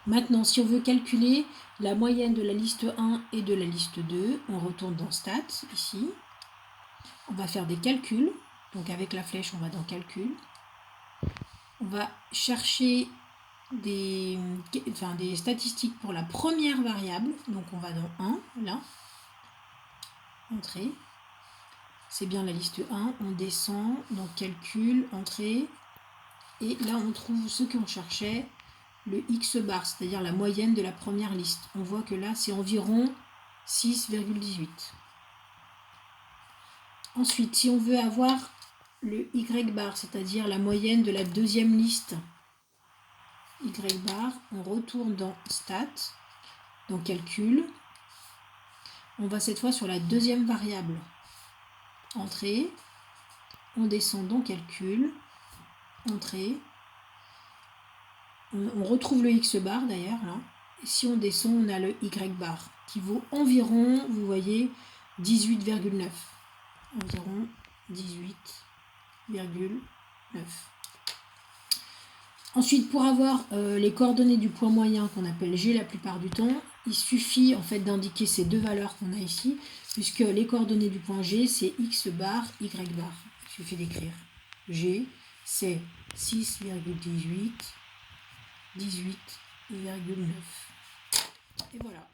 Maintenant, si on veut calculer la moyenne de la liste 1 et de la liste 2, on retourne dans Stats, ici. On va faire des calculs. Donc avec la flèche, on va dans Calcul. On va chercher des statistiques pour la première variable. Donc on va dans 1, là. Entrée. C'est bien la liste 1. On descend, donc Calcul, Entrée. Et là, on trouve ce qu'on cherchait, le X bar, c'est-à-dire la moyenne de la première liste. On voit que là, c'est environ 6,18. Ensuite, si on veut avoir le Y bar, c'est-à-dire la moyenne de la deuxième liste, Y bar, on retourne dans Stats, dans Calcul. On va cette fois sur la deuxième variable. Entrée. On descend dans Calcul. Entrée. On retrouve le X bar d'ailleurs là. Et si on descend, on a le Y bar qui vaut environ, vous voyez, 18,9. Environ 18,9. Ensuite, pour avoir les coordonnées du point moyen qu'on appelle G la plupart du temps, il suffit en fait d'indiquer ces deux valeurs qu'on a ici, puisque les coordonnées du point G, c'est X bar, Y bar. Il suffit d'écrire. G, c'est 6,18, 18,9. Et voilà.